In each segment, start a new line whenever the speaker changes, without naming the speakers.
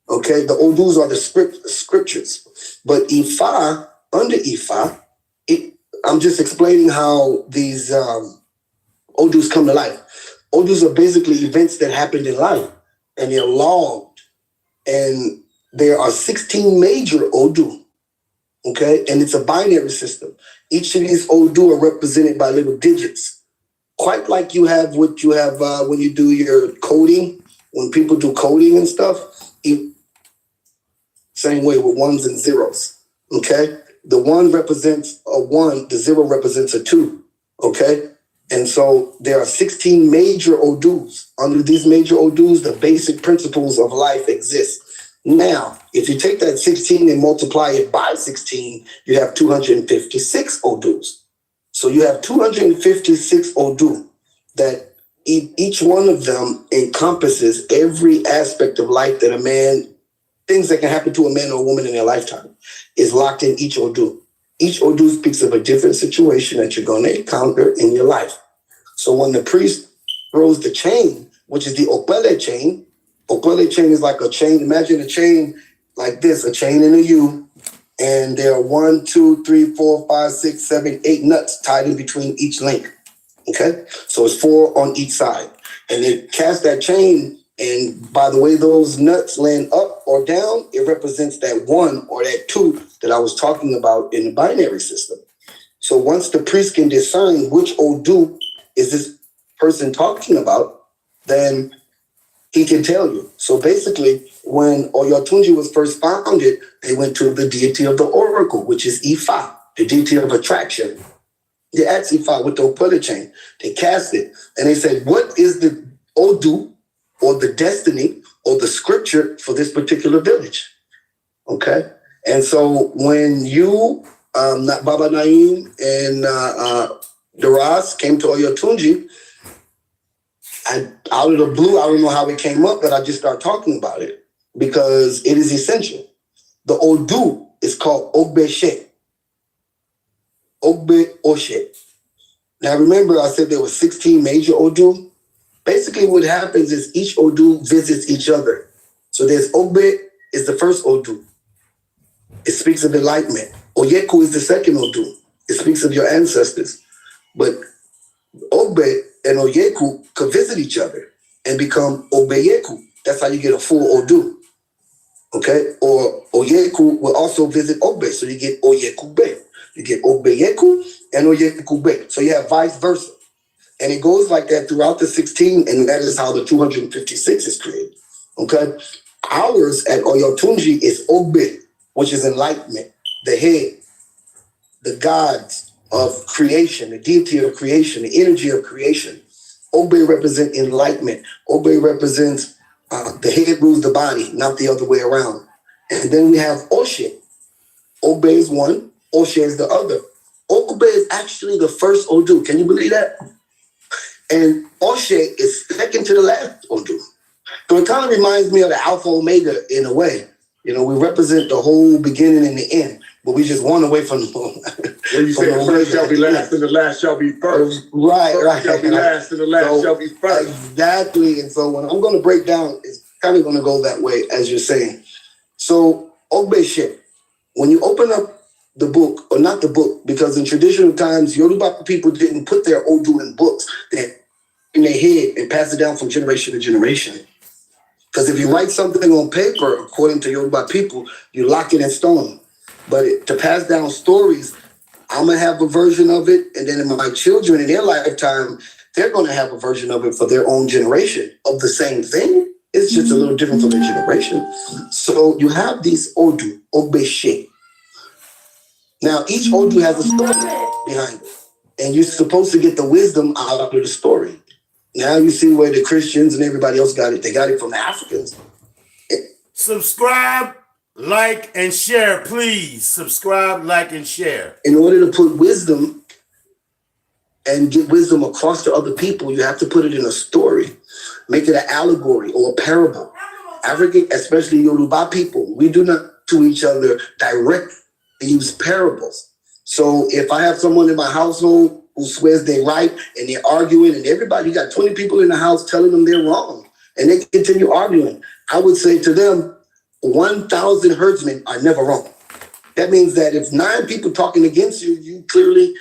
Okay, the Odus are the scriptures. But Ifa, under Ifa, I'm just explaining how these Odus come to life. Odus are basically events that happened in life, and they're logged. And there are 16 major Odu, okay? And it's a binary system. Each of these Odu are represented by little digits, quite like you have what you have when you do your coding, when people do coding and stuff. Same way with ones and zeros, okay? The 1 represents a 1, the 0 represents a 2, okay? And so there are 16 major Odus. Under these major Odus, the basic principles of life exist. Now, if you take that 16 and multiply it by 16, you have 256 Odus. So you have 256 Odu that each one of them encompasses every aspect of life that a man, things that can happen to a man or a woman in their lifetime, is locked in each Odu. Each Odu speaks of a different situation that you're going to encounter in your life. So when the priest throws the chain, which is the Okbele chain is like a chain. Imagine a chain like this, a chain in a U, and there are 1, 2, 3, 4, 5, 6, 7, 8 nuts tied in between each link. Okay? So it's 4 on each side. And they cast that chain, and by the way those nuts land up or down, it represents that 1 or that 2 that I was talking about in the binary system. So once the priest can discern which Odu is this person talking about, then he can tell you. So basically, when Oyotunji was first founded, they went to the deity of the oracle, which is Ifa, the deity of attraction. They asked Ifa with the Okpele chain. They cast it, and they said, what is the Odu or the destiny or the scripture for this particular village? Okay? And so when you, Baba Naim and Daras came to Oyotunji, out of the blue, I don't know how it came up, but I just started talking about it because it is essential. The Odu is called Ogbe She. Ogbe Oshe. Now remember, I said there were 16 major Odu. Basically what happens is each Odu visits each other. So there's Ogbe is the first Odu. It speaks of enlightenment. Oyeku is the second Odu. It speaks of your ancestors. But Ogbe and Oyeku could visit each other and become Obeyeku. That's how you get a full Odu. Okay? Or Oyeku will also visit Ogbe, so you get Oyekube. You get Obeyeku and Oyekube. So you have vice versa. And it goes like that throughout the 16, and that is how the 256 is created. Okay? Ours at Oyotunji is Ogbe, which is enlightenment, the head, the gods of creation, the deity of creation, the energy of creation. Ogbe represents enlightenment. Ogbe represents the head rules the body, not the other way around. And then we have Oshe. Ogbe is one, Oshe is the other. Ogbe is actually the first Odu. Can you believe that? And Oshe is second to the last Odu. So it kind of reminds me of the Alpha Omega in a way. You know, we represent the whole beginning and the end, but we just one away from the
when you say the first shall be last and the last shall be first.
Right.
Shall be last and the last shall be first.
Exactly. And so when I'm going to break down, it's kind of going to go that way, as you're saying. So Ogbe She, when you open up the book, or not the book, because in traditional times, Yoruba people didn't put their Odu in books. They in their head and pass it down from generation to generation. Because if you write something on paper, according to Yoruba people, you lock it in stone. But to pass down stories, I'm going to have a version of it. And then my children in their lifetime, they're going to have a version of it for their own generation of the same thing. It's just a little different for their generation. So you have these Odu, Ogbe She. Now, each Odu has a story behind it. And you're supposed to get the wisdom out of the story. Now you see where the Christians and everybody else got it. They got it from the Africans.
Subscribe, like, and share, please. Subscribe, like, and share.
In order to put wisdom and get wisdom across to other people, you have to put it in a story. Make it an allegory or a parable. African, especially Yoruba people, we do not to each other directly use parables. So if I have someone in my household who swears they're right and they're arguing and everybody, you got 20 people in the house telling them they're wrong. and they continue arguing. I would say to them, 1,000 herdsmen are never wrong. That means that if 9 people talking against you, you clearly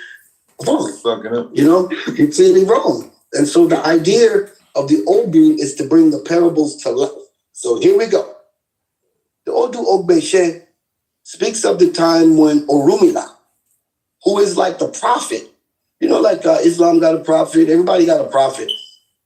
wrong.
Fucking up.
You know, you're clearly wrong. And so the idea of the Ogbe is to bring the parables to life. So here we go. The Odu Ogbe She speaks of the time when Orumila, who is like the prophet, you know, like Islam got a prophet, everybody got a prophet.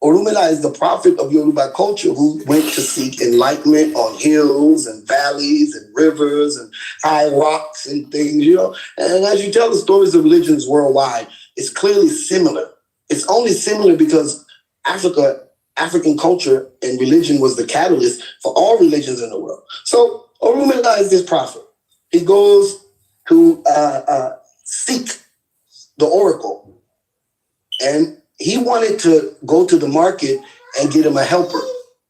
Orumila is the prophet of Yoruba culture who went to seek enlightenment on hills and valleys and rivers and high rocks and things, you know. And as you tell the stories of religions worldwide, it's clearly similar. It's only similar because African culture and religion was the catalyst for all religions in the world. So Orumila is this prophet. He goes to seek the oracle, and he wanted to go to the market and get him a helper.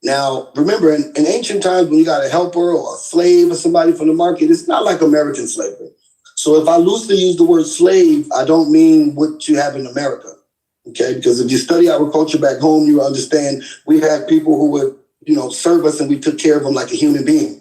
Now, remember, in ancient times, when you got a helper or a slave or somebody from the market, it's not like American slavery. So if I loosely use the word slave, I don't mean what you have in America, okay? Because if you study our culture back home, you understand we had people who would, you know, serve us and we took care of them like a human being.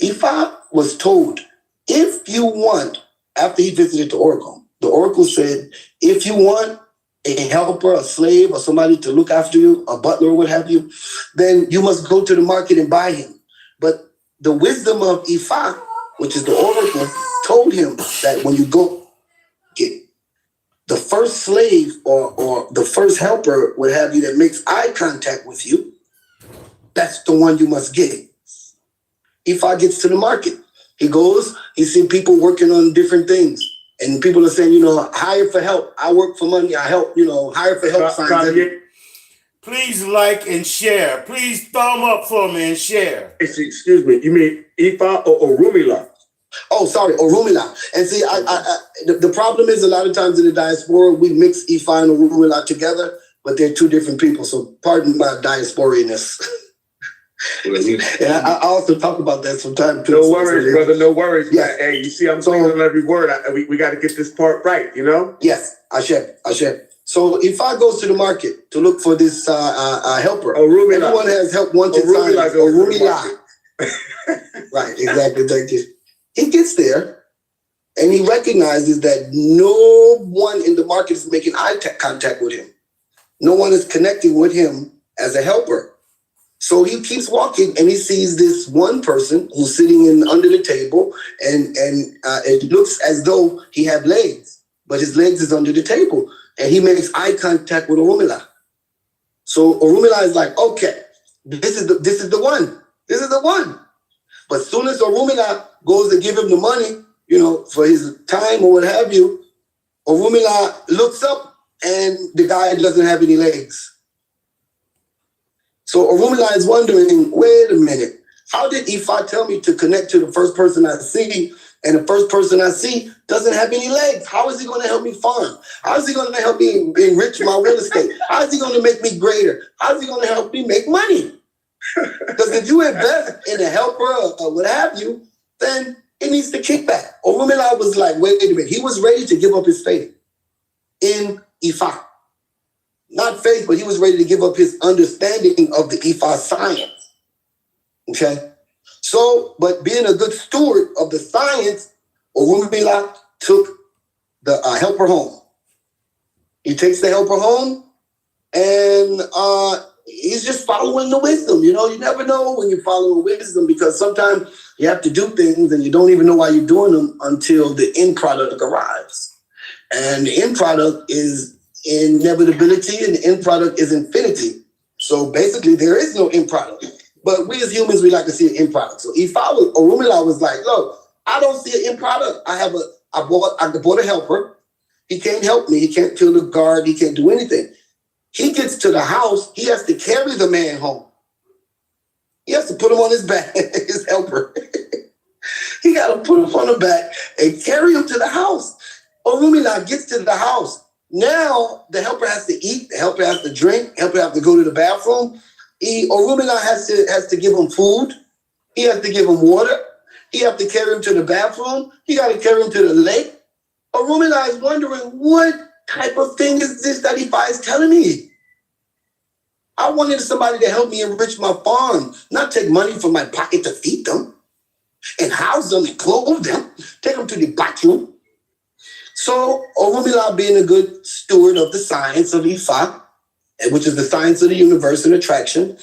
Ifa was told, if you want, after he visited the oracle said, if you want a helper, a slave, or somebody to look after you, a butler or what have you, then you must go to the market and buy him. But the wisdom of Ifa, which is the oracle, told him that when you go get the first slave or the first helper, what have you, that makes eye contact with you, that's the one you must get. Ifa gets to the market. He goes, he sees people working on different things. And people are saying, you know, hire for help. I work for money. I help, you know, hire for help signs.
Please like and share. Please thumb up for me and share.
Excuse me. You mean Ifa or Orumila?
Oh, sorry, Orumila. And see, the problem is a lot of times in the diaspora, we mix Ifa and Orumila together, but they're two different people. So pardon my diasporianess. And I also talk about that sometimes.
No worries, brother. No worries.
Yes.
Hey, you see, I'm saying on every word. We got to get this part right, you know?
Yes, I share. So if I goes to the market to look for this helper,
Orumila.
everyone has help wanted signs. Orumila. Right, exactly. Thank you. He gets there and he recognizes that no one in the market is making eye contact with him. No one is connecting with him as a helper. So he keeps walking and he sees this one person who's sitting under the table and it looks as though he had legs, but his legs is under the table. And he makes eye contact with Orumila. So Orumila is like, okay, this is the one. This is the one. But as soon as Orumila goes to give him the money, you know, for his time or what have you, Orumila looks up and the guy doesn't have any legs. So Orumila is wondering, wait a minute, how did Ifa tell me to connect to the first person I see, and the first person I see doesn't have any legs? How is he going to help me farm? How is he going to help me enrich my real estate? How is he going to make me greater? How is he going to help me make money? Because if you invest in a helper or what have you, then it needs to kick back. Orumila was like, wait a minute. He was ready to give up his faith in Ifa. Not faith, but he was ready to give up his understanding of the Ifa science. Okay? So, but being a good steward of the science, Orumila took the helper home. He takes the helper home and he's just following the wisdom. You know, you never know when you're following wisdom because sometimes you have to do things and you don't even know why you're doing them until the end product arrives. And the end product is inevitability and the end product is infinity. So basically there is no end product. But we as humans, we like to see an end product. So Orumila was like, look, I don't see an end product. I bought a helper. He can't help me. He can't kill the guard. He can't do anything. He gets to the house. He has to carry the man home. He has to put him on his back, his helper. He got to put him on the back and carry him to the house. Orumila gets to the house. Now the helper has to eat, the helper has to drink, the helper has to go to the bathroom. Orumila has to give him food. He has to give him water. He has to carry him to the bathroom. He got to carry him to the lake. Orumila is wondering, what type of thing is this that Ifa is telling me? I wanted somebody to help me enrich my farm, not take money from my pocket to feed them and house them and clothe them, take them to the bathroom. So Orumila, being a good steward of the science of Ifa, which is the science of the universe and attraction,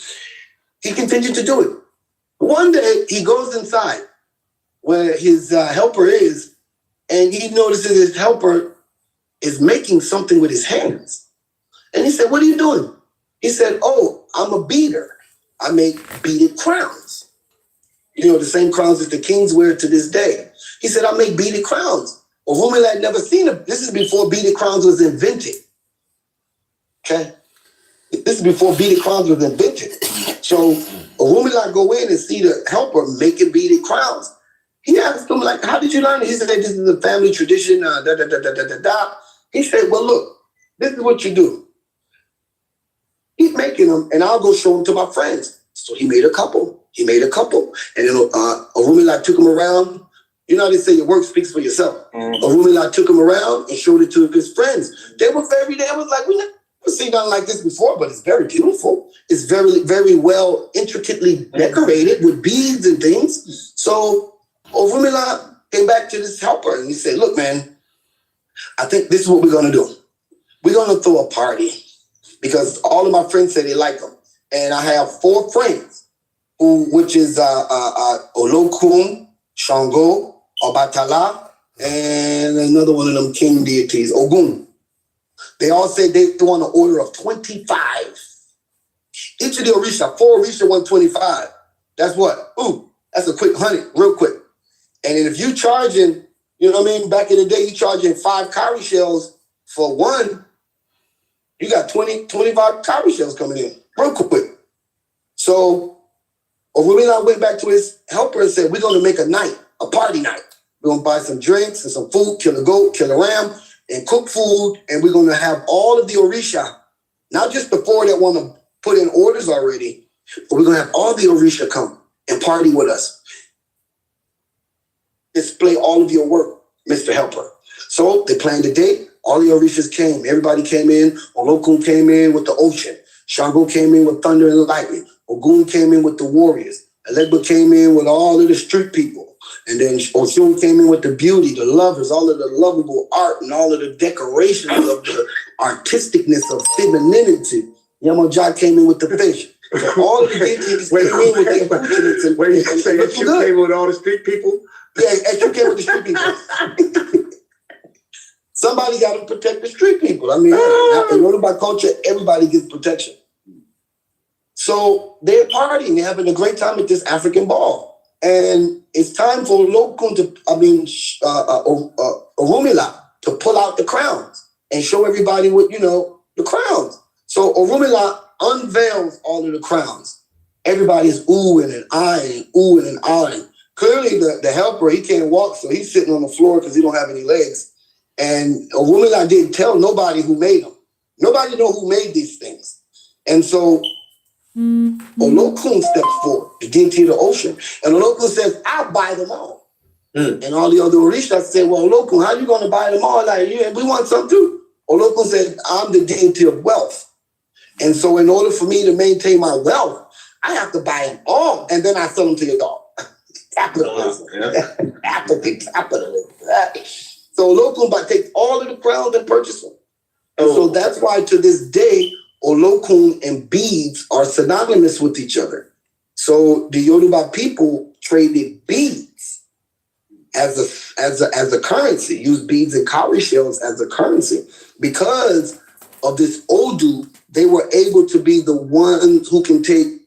he continued to do it. One day, he goes inside where his helper is, and he notices his helper is making something with his hands. And he said, "What are you doing?" He said, "Oh, I'm a beater. I make beaded crowns. You know, the same crowns that the kings wear to this day." He said, "I make beaded crowns." Orumila had never seen it. This is before beaded crowns was invented. Okay? This is before beaded crowns was invented. So Orumila go in and see the helper making beaded crowns. He asked him, like, "How did you learn it?" He said, "This is a family tradition, He said, "Well, look, this is what you do. Keep making them, and I'll go show them to my friends." So he made a couple. And then Orumila took him around. You know how they say your work speaks for yourself. Orumila took him around and showed it to his friends. They was like, "We never seen nothing like this before, but it's very beautiful. It's very, very well intricately decorated with beads and things." So Orumila came back to this helper and he said, "Look, man, I think this is what we're going to do. We're going to throw a party because all of my friends say they like them. And I have 4 friends, which is Olokun, Shango, Obatala, and another one of them king deities, Ogun. They all say they want an order of 25. Each of the Orisha, 4 Orisha, 125. That's what? That's a quick 100, real quick. And then if you charging, you know what I mean? Back in the day, you charging 5 cowrie shells for one, you got 25 cowrie shells coming in, real quick. So Orumila went back to his helper and said, "We're going to make a party night. We're going to buy some drinks and some food, kill a goat, kill a ram, and cook food. And we're going to have all of the Orisha, not just the 4 that want to put in orders already, but we're going to have all the Orisha come and party with us. Display all of your work, Mr. Helper." So they planned the date. All the Orishas came. Everybody came in. Olokun came in with the ocean. Shango came in with thunder and lightning. Ogun came in with the warriors. Elegba came in with all of the street people. And then Oshun came in with the beauty, the lovers, all of the lovable art and all of the decorations of the artisticness of femininity. Yamoja came in with the fish. So all of the deities came in with their accoutrements.
Wait, you say that you came with all the street people?
Yeah, and you came with the street people. Somebody got to protect the street people. I mean, in order by culture, everybody gets protection. So they're partying, they're having a great time at this African ball. And it's time for Orumila to pull out the crowns and show everybody what, the crowns. So Orumila unveils all of the crowns. Everybody's oohing and eyeing, oohing and eyeing. Clearly the helper, he can't walk, so he's sitting on the floor because he don't have any legs. And Orumila didn't tell nobody who made them. Nobody know who made these things. And so Olokun steps forward, the deity of the ocean. And Olokun says, "I'll buy them all." And all the other Orishas said, "Well, Olokun, how are you going to buy them all? Like, yeah, we want some too." Olokun said, "I'm the deity of wealth. And so in order for me to maintain my wealth, I have to buy them all. And then I sell them to your dog." Capitalism. Capitalism. So Olokun takes all of the crowns and purchases them. And so that's why to this day, Olokun and beads are synonymous with each other. So the Yoruba people traded beads as a currency, used beads and cowrie shells as a currency. Because of this Odu, they were able to be the ones who can take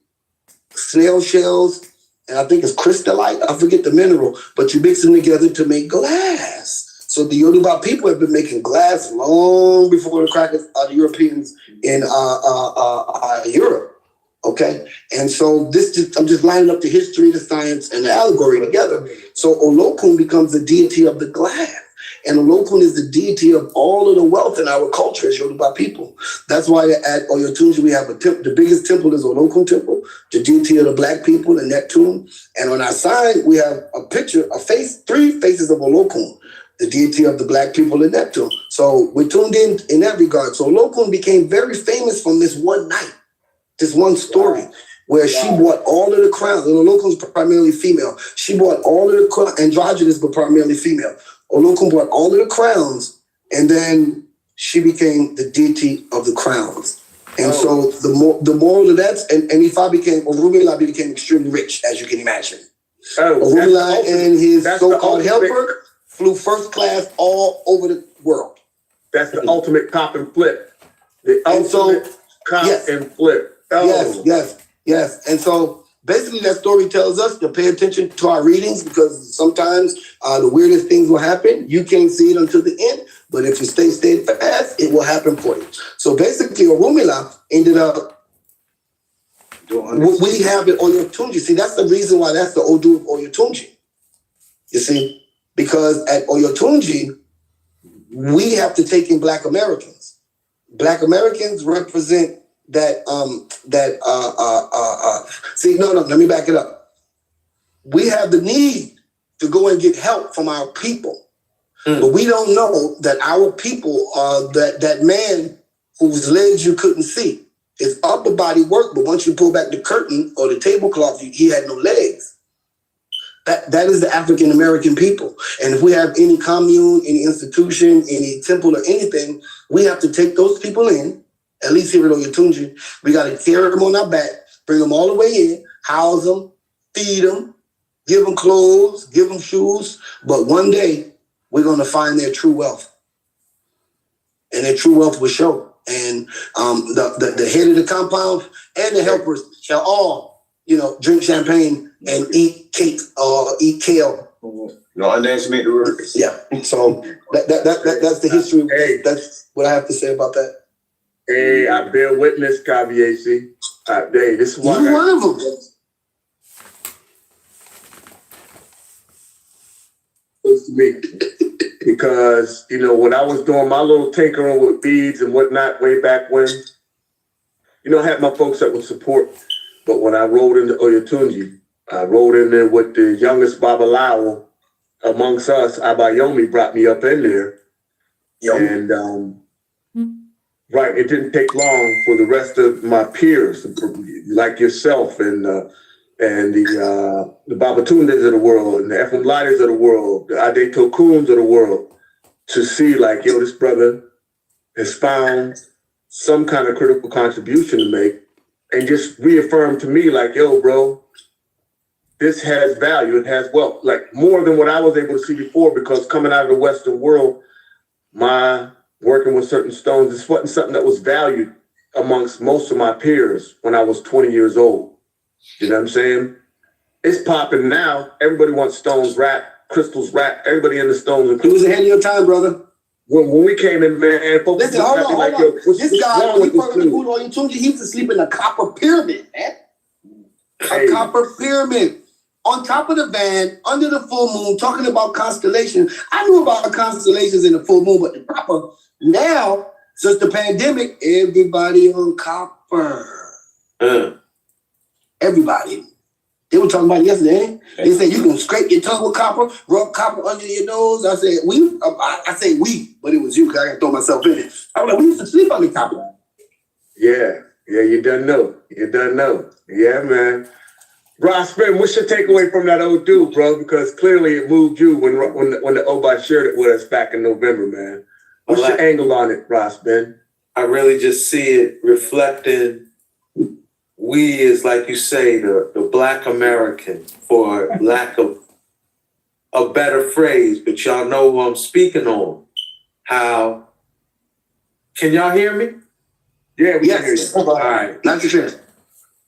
snail shells, and I think it's crystallite, I forget the mineral, but you mix them together to make glass. So the Yoruba people have been making glass long before the crackers, the Europeans in Europe. Okay, and so I'm just lining up the history, the science, and the allegory together. So Olokun becomes the deity of the glass, and Olokun is the deity of all of the wealth in our culture as Yoruba people. That's why at Oyotunji we have the biggest temple is Olokun Temple, the deity of the black people, the Neptune, and on our side we have a picture, three faces of Olokun, the deity of the black people in Neptune. So we're tuned in that regard. So Olokun became very famous from this one night. This one story where she bought all of the crowns. Olokun's primarily female. She bought all of the crowns, androgynous, but primarily female. Olokun bought all of the crowns, and then she became the deity of the crowns. And so the moral of that, and Orunmila became extremely rich, as you can imagine. Orunmila and his so-called helper flew first class all over the world.
That's the ultimate cop and flip. The ultimate cop and flip.
Yes. And so basically that story tells us to pay attention to our readings, because sometimes the weirdest things will happen. You can't see it until the end, but if you stay steadfast, it will happen for you. So basically Orunmila ended up, we have it Oyotunji. See, that's the reason why that's the Odu of Oyotunji. You see? Because at Oyotunji, we have to take in Black Americans. Black Americans represent let me back it up. We have the need to go and get help from our people. But we don't know that our people are that man whose legs you couldn't see. His upper body worked, but once you pull back the curtain or the tablecloth, he had no legs. That is the African American people. And if we have any commune, any institution, any temple or anything, we have to take those people in, at least here at Oyotunji. We got to carry them on our back, bring them all the way in, house them, feed them, give them clothes, give them shoes. But one day, we're going to find their true wealth. And their true wealth will show. And the head of the compound and the helpers shall all, drink champagne and eat cake or eat kale.
No underestimate the workers.
Yeah. So that's the history. Hey, that's what I have to say about that.
Hey, I bear witness, Kabiesi. This is why
you're one of them.
To me. Because, when I was doing my little tinkering with beads and whatnot way back when, I had my folks that would support. But when I rolled into Oyotunji, I rolled in there with the youngest Babalawo amongst us. Abayomi brought me up in there. And, right, it didn't take long for the rest of my peers, like yourself and the Babatundes of the world and the Efemlides of the world, the Ade Tokuns of the world, to see like, this brother has found some kind of critical contribution to make, and just reaffirm to me like, bro, this has value, it has wealth, like more than what I was able to see before, because coming out of the Western world, my working with certain stones, this wasn't something that was valued amongst most of my peers when I was 20 years old. You know what I'm saying? It's popping now. Everybody wants stones wrapped, crystals wrapped, everybody in the stones.
It was ahead of your time, brother.
When we came in, man, folks,
listen, hold on. This guy, when he first moved on Oyotunji, he used to sleep in a copper pyramid, man. A copper pyramid. On top of the van, under the full moon, talking about constellations. I knew about constellations in the full moon, but the copper, now, since the pandemic, everybody on copper. Everybody. They were talking about it yesterday. They said you can scrape your tongue with copper, rub copper under your nose. I said we. I say we, but it was you because I got to throw myself in it. I was like, we used to sleep under copper.
Yeah, you done know. Yeah, man. Ross Ben, what's your takeaway from that old dude, bro? Because clearly it moved you when the Ogbe shared it with us back in November, man. What's your angle on it, Ross Ben?
I really just see it reflecting we is, like you say, the Black American, for lack of a better phrase, but y'all know who I'm speaking on. How, can y'all hear me?
Yeah, we can hear you.
All right.
Not sure.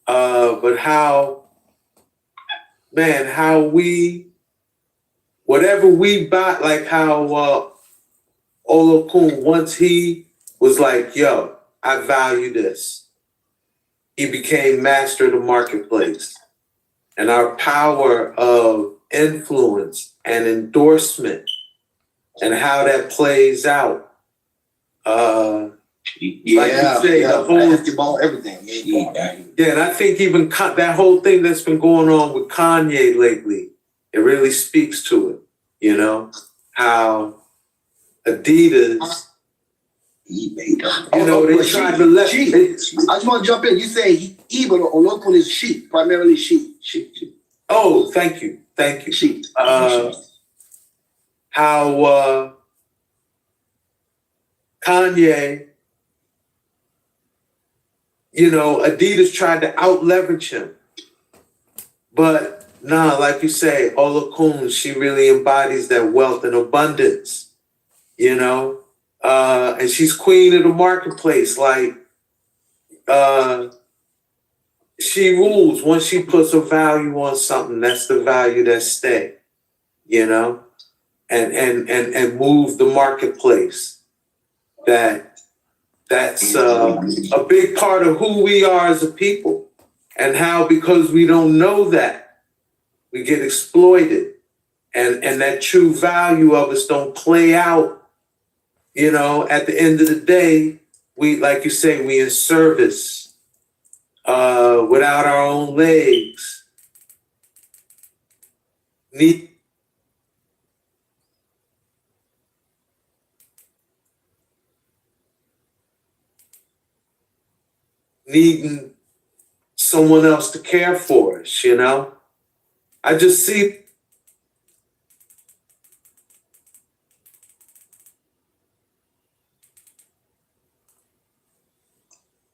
But how we, whatever we buy, like how Olokun, once he was like, yo, I value this. He became master of the marketplace. And our power of influence and endorsement and how that plays out. Like you say, the whole
basketball, everything.
Yeah, and I think even that whole thing that's been going on with Kanye lately, it really speaks to it, how Adidas, they tried to let
I just want to jump in. You say he, but Olokun is she, primarily she.
Oh, thank you.
She.
How Kanye, Adidas tried to out leverage him. But nah, like you say, Olokun, she really embodies that wealth and abundance, and she's queen of the marketplace. Like, she rules. Once she puts a value on something, that's the value that stay, and move the marketplace. That's a big part of who we are as a people, and how, because we don't know that, we get exploited, and that true value of us don't play out. At the end of the day, we, like you say, we in service. Without our own legs, needing someone else to care for us, I just see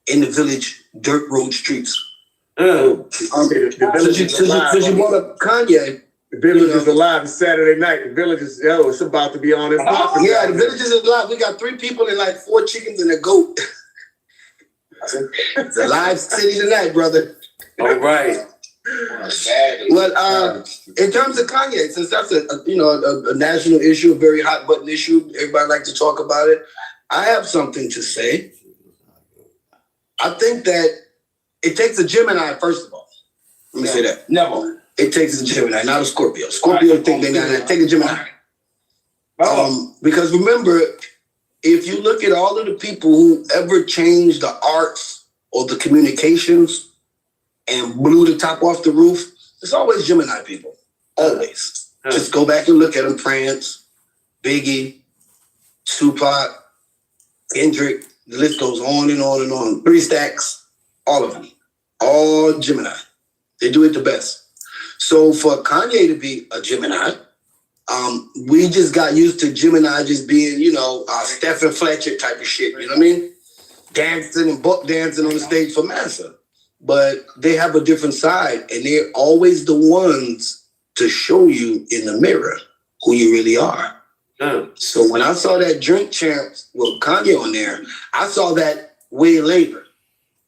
in the village, dirt road streets.
The village is alive.
Since you brought up Kanye,
the village is alive. It's Saturday night. The village is, it's about to be on and popping.
Yeah, the village is alive. We got 3 people and like 4 chickens and a goat. It's a live city tonight, brother.
all right.
Well, in terms of Kanye, since that's a national issue, a very hot button issue, everybody like to talk about it. I have something to say. I think that it takes a Gemini, first of all. Let me say that.
Never.
It takes a Gemini, not a Scorpio. Scorpio think they not. Take a Gemini. Because remember, if you look at all of the people who ever changed the arts or the communications and blew the top off the roof, it's always Gemini people. Always. Just go back and look at them. Prince, Biggie, Tupac, Kendrick, the list goes on and on and on. 3 Stacks, all of them. All Gemini. They do it the best. So for Kanye to be a Gemini, we just got used to Gemini just being, Stephen Fletcher type of shit. You know what I mean? Dancing and buck dancing on the stage for massa. But they have a different side, and they're always the ones to show you in the mirror who you really are. So when I saw that Drink Champs with Kanye on there, I saw that way later.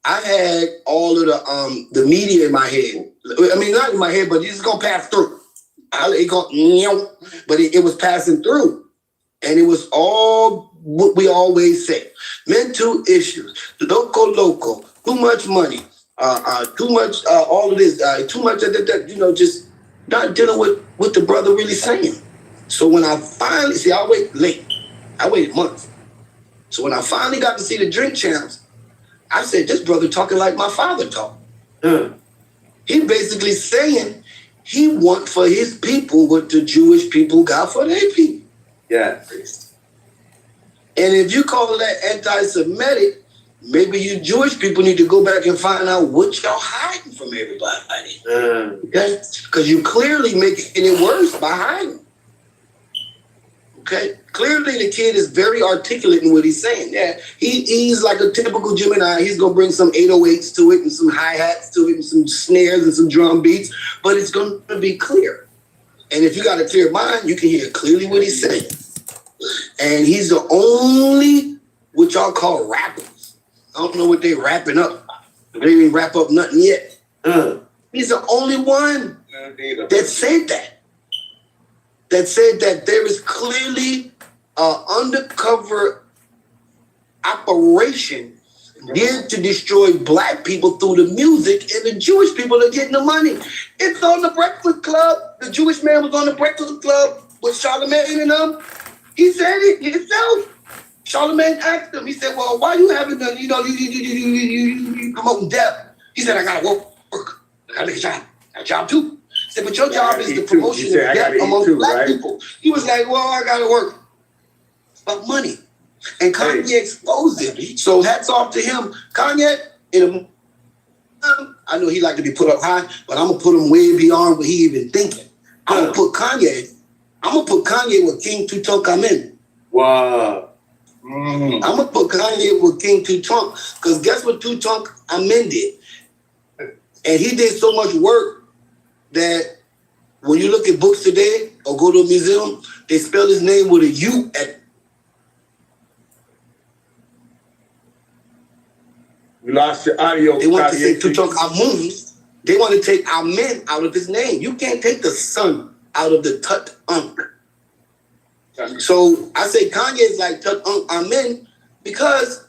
I had all of the media in my head. I mean, not in my head, but it's gonna pass through. It was passing through, and it was all what we always say: mental issues, loco, too much money, too much, all of this, too much of that. Just not dealing with what the brother really saying. So when I finally I waited months. So when I finally got to see the Drink Champs, I said, this brother talking like my father talked. He basically saying he want for his people what the Jewish people got for their people.
Yeah.
And if you call that anti-Semitic, maybe you Jewish people need to go back and find out what y'all hiding from everybody. Okay? Because you clearly making it worse by hiding. Okay, clearly the kid is very articulate in what he's saying. Yeah, he's like a typical Gemini. He's gonna bring some 808s to it and some hi-hats to it and some snares and some drum beats, but it's gonna be clear. And if you got a clear mind, you can hear clearly what he's saying. And he's the only what y'all call rappers. I don't know what they rapping up. They didn't wrap up nothing yet. He's the only one that said that. That said that there is clearly an undercover operation geared to destroy black people through the music, and the Jewish people are getting the money. It's on the Breakfast Club. The Jewish man was on the Breakfast Club with Charlemagne and them. He said it himself. Charlemagne asked him, he said, well, why you haven't done, you promoting death? He said, I gotta work. I gotta get a job. I got a job too. Said, but your job is the promotion of death among black people. He was like, well, I gotta work. It's about money. And Kanye exposed it. So hats off to him. Kanye, in I know he like to be put up high, but I'm gonna put him way beyond what he even thinking. I'm gonna put Kanye with King Tutankhamen.
Wow.
I'm gonna put Kanye with King Tutunk, because guess what Tutankhamen did? And he did so much work that when you look at books today or go to a museum, they spell his name with a U at.
You lost your audio.
They want to say
Kanye.
Tutankhamun. They want to take Amen out of his name. You can't take the son out of the Tut-Unk. So I say Kanye is like Tut-Unk-Amen because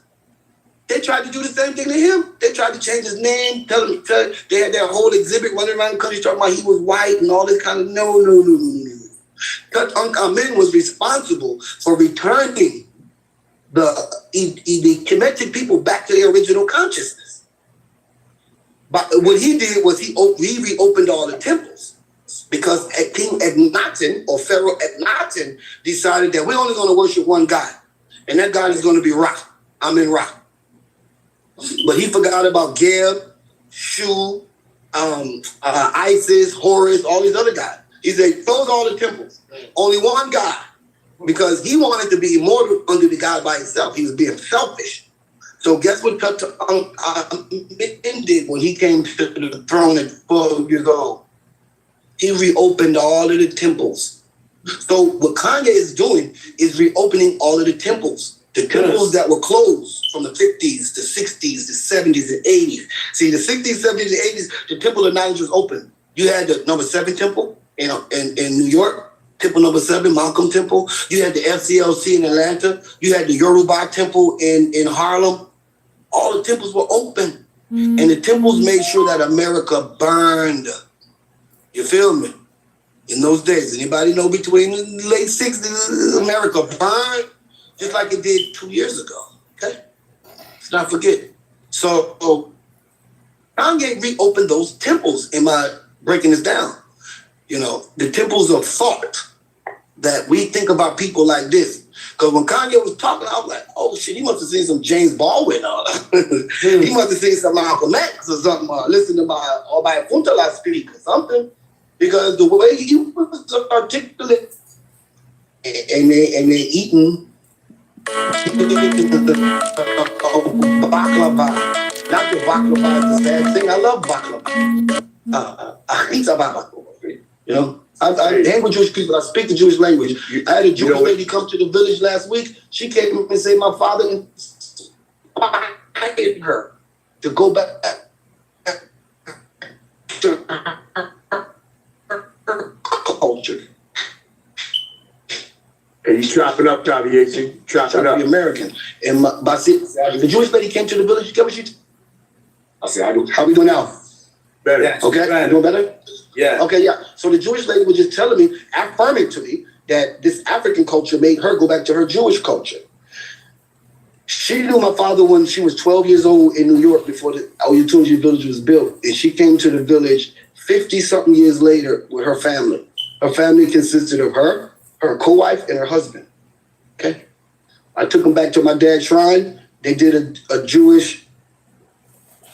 they tried to do the same thing to him. They tried to change his name, they had their whole exhibit running around the country talking about he was white and all this kind of no. Tut-Unk-Amen was responsible for returning he connected people back to their original consciousness. But what he did was he reopened all the temples because King Akhenaten or Pharaoh Akhenaten decided that we're only going to worship one God, and that God is going to be Ra. Amen Ra. But he forgot about Geb, Shu, Isis, Horus, all these other gods. He said, close all the temples. Only one God. Because he wanted to be immortal under the God by himself. He was being selfish. So guess what did when he came to the throne at 12 years old? He reopened all of the temples. So what Kanye is doing is reopening all of the temples. The temples that were closed from the 50s, the 60s, the 70s, the 80s. See, the 60s, 70s, the 80s, the Temple of Knowledge was open. You had the number 7 temple in New York. Temple number 7, Malcolm Temple. You had the FCLC in Atlanta. You had the Yoruba Temple in Harlem. All the temples were open. And the temples made sure that America burned. You feel me? In those days, anybody know between the late 60s, America burned just like it did 2 years ago. Okay? Let's not forget. So Kanye reopened those temples. Am I breaking this down? You know, the temples of thought that we think about people like this. Because when Kanye was talking, I was like, oh shit, he must have seen some James Baldwin. He must have seen some Malcolm X or something, listen to my Funtala speak or something. Because the way he was articulate and they eating baklava. Not the baklava is the sad thing. I love baklava. You know, I hang with Jewish people. I speak the Jewish language. I had a Jewish lady come to the village last week. She came and said my father inspired her to go back to her culture.
And you chopping up, Taviation. Chopping up.
The American. And the Jewish lady came to the village. Get what she? I said, I do. How we doing now?
Better.
Yes,
Okay, you doing better?
Yeah.
Okay, yeah. So the Jewish lady was just telling me, affirming to me, that this African culture made her go back to her Jewish culture. She knew my father when she was 12 years old in New York before the Oyotunji village was built. And she came to the village 50-something years later with her family. Her family consisted of her co-wife, and her husband. Okay? I took them back to my dad's shrine. They did a Jewish,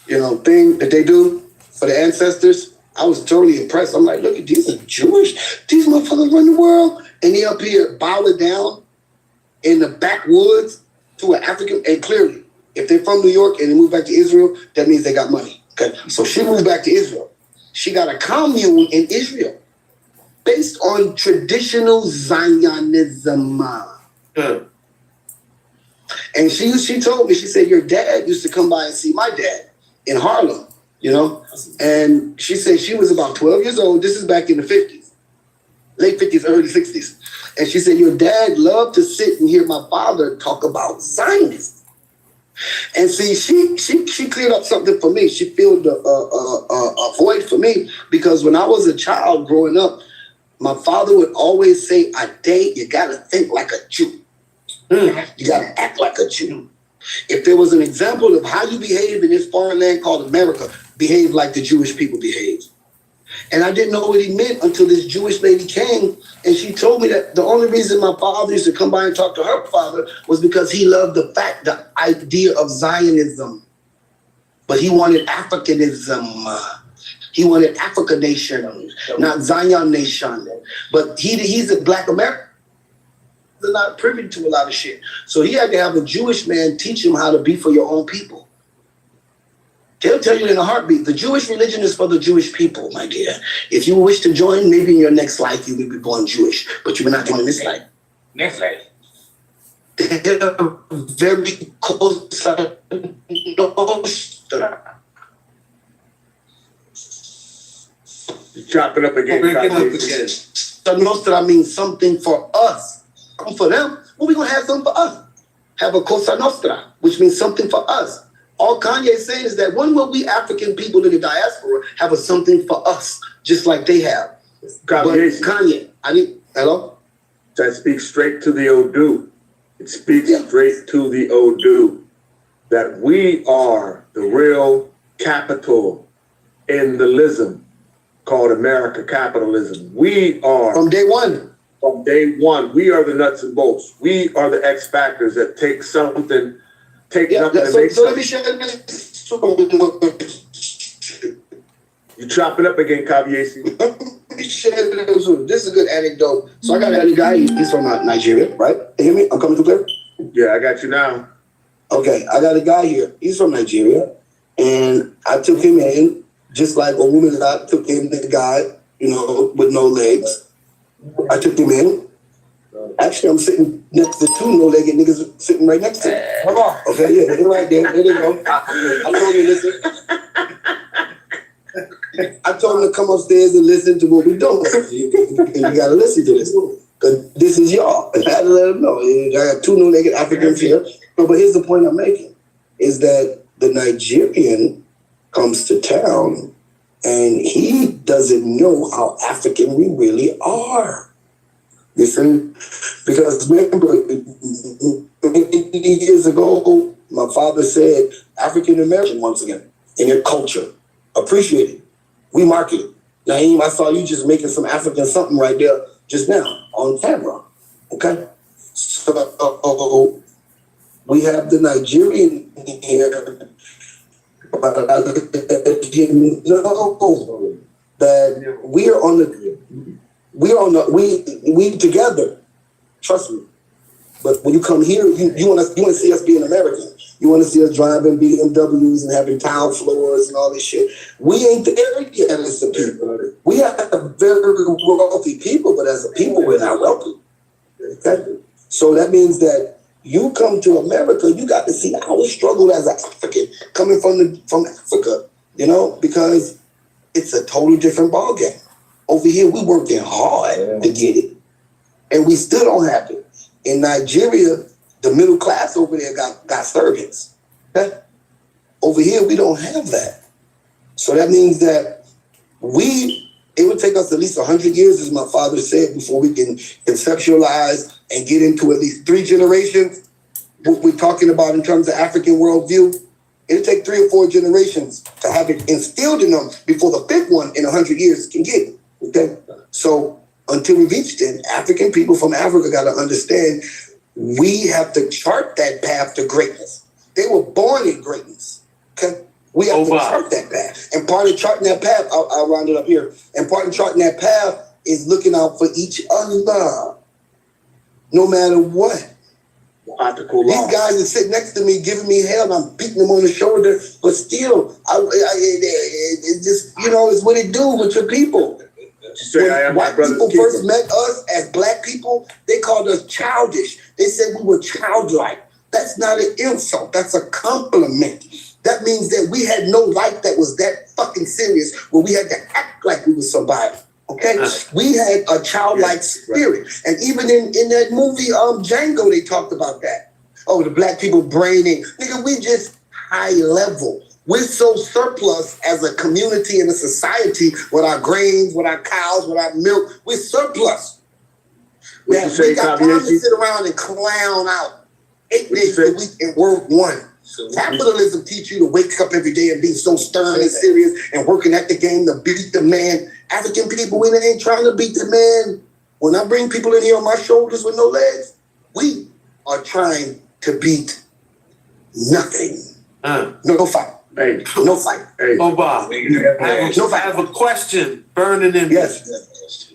thing that they do for the ancestors. I was totally impressed. I'm like, look at these are Jewish. These motherfuckers run the world. And they up here bowing down in the backwoods to an African. And clearly, if they're from New York and they move back to Israel, that means they got money. Okay, so she moved back to Israel. She got a commune in Israel based on traditional Zionism. And she told me, she said, your dad used to come by and see my dad in Harlem. And she said she was about 12 years old. This is back in the 50s, late 50s, early 60s. And she said, your dad loved to sit and hear my father talk about Zionism. And see, she cleared up something for me. She filled a void for me, because when I was a child growing up, my father would always say, Ade, you got to think like a Jew. You got to act like a Jew. If there was an example of how you behave in this foreign land called America, behave like the Jewish people behave. And I didn't know what he meant until this Jewish lady came, and she told me that the only reason my father used to come by and talk to her father was because he loved the idea of Zionism. but he wanted Africanism. He wanted Africa nation, not Zion nation. But he's a black American. They're not privy to a lot of shit. So he had to have a Jewish man teach him how to be for your own people. They'll tell you in a heartbeat, the Jewish religion is for the Jewish people, my dear. If you wish to join, maybe in your next life you will be born Jewish, but you will not join this life.
Next life.
They're very close.
You chop it up again.
Break it up
Kanye.
again.
So Nostra means something for us. Come for them. Well, we're going to have something for us. Have a Cosa Nostra, which means something for us. All Kanye's saying is that when will we African people in the diaspora have a something for us, just like they have? But Kanye, hello?
That speaks straight to the Odu. It speaks straight to the Odu. That we are the real capital in the lism called America capitalism. We are.
From day one.
From day one, we are the nuts and bolts. We are the X factors that take something, nothing and make
so let me
something.
share
You chop it up again, Kaviesi.
this is a good anecdote. So I got a guy, he's from Nigeria, right? You hear me? I'm coming through clear?
Yeah, I got you now.
Okay, I got a guy here. He's from Nigeria. And I took him in, just like a woman that I took in the guy, with no legs. I took him in. Actually, I'm sitting next to two no-legged niggas sitting right next to him.
Come on.
Okay, yeah, they're right there. There they go. I told him to listen. I told him to come upstairs and listen to what we're doing. And you got to listen to this. Because this is y'all. And I had to let them know. I got two no-legged Africans here. But here's the point I'm making, is that the Nigerian comes to town and he doesn't know how African we really are. You see? Because remember, many years ago, my father said, African American, once again, in their culture, appreciate it. We market it. Naeem, I saw you just making some African something right there just now on camera. Okay? So we have the Nigerian here. But I let him know that we together. Trust me. But when you come here, you want to see us being American. You want to see us driving BMWs and having tile floors and all this shit. We ain't there yet as a people. We have very wealthy people, but as a people, we're not wealthy. Okay? So that means that you come to America, you got to see our struggle as an African coming from Africa, because it's a totally different ballgame. Over here, we working hard to get it, and we still don't have it. In Nigeria, the middle class over there got servants. Okay? Over here, we don't have that. So that means that it would take us at least 100 years, as my father said, before we can conceptualize and get into at least 3 generations. What we're talking about in terms of African worldview, it'll take 3 or 4 generations to have it instilled in them before the 5th one in 100 years can get it. Okay? So until we reach then, African people from Africa got to understand we have to chart that path to greatness. They were born in greatness. Okay? We have to chart that path. And part of charting that path, I'll round it up here. And part of charting that path is looking out for each other, no matter what. These guys are sitting next to me, giving me hell, and I'm beating them on the shoulder. But still, it's just, it's what it do with your people. When white people first met us as black people, they called us childish. They said we were childlike. That's not an insult. That's a compliment. That means that we had no life that was that fucking serious where we had to act like we were somebody. Okay? We had a childlike spirit. And even in that movie Django, they talked about that. Oh, the black people braining. Nigga, we just high level. We're so surplus as a community and a society with our grains, with our cows, with our milk. We're surplus. We got time to sit around and clown out 8 days a week and work 1. Capitalism teach you to wake up every day and be so stern and serious and working at the game to beat the man. African people, we ain't trying to beat the man. When I bring people in here on my shoulders with no legs, we are trying to beat nothing. No fight.
Hey,
No fight.
hey.
Oh, Bob, I have a question burning in me.
Yes.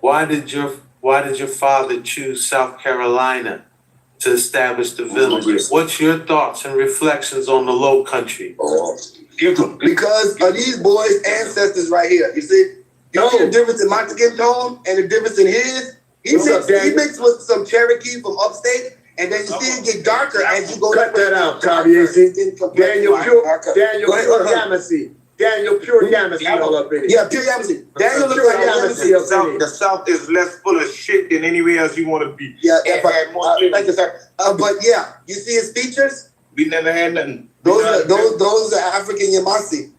Why did your father choose South Carolina to establish the village? What's your thoughts and reflections on the Low Country?
Because of these boys' ancestors right here. You see? You see the difference in my skin tone and the difference in his? He mixed with some Cherokee from upstate, and then you see it get darker as you go.
Cut that out, Tommy. Daniel Pure Yamasee. Daniel Pure Yamasee all up in it.
Yeah, Pure Yamasee. Daniel looks like Yamasee.
The South is less full of shit than anywhere else you want to be.
Yeah, thank you, sir. But yeah, you see his features?
We never had nothing.
Those are African Yamasee.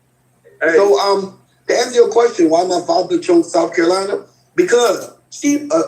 Hey.
So to answer your question, why my father chose South Carolina? Because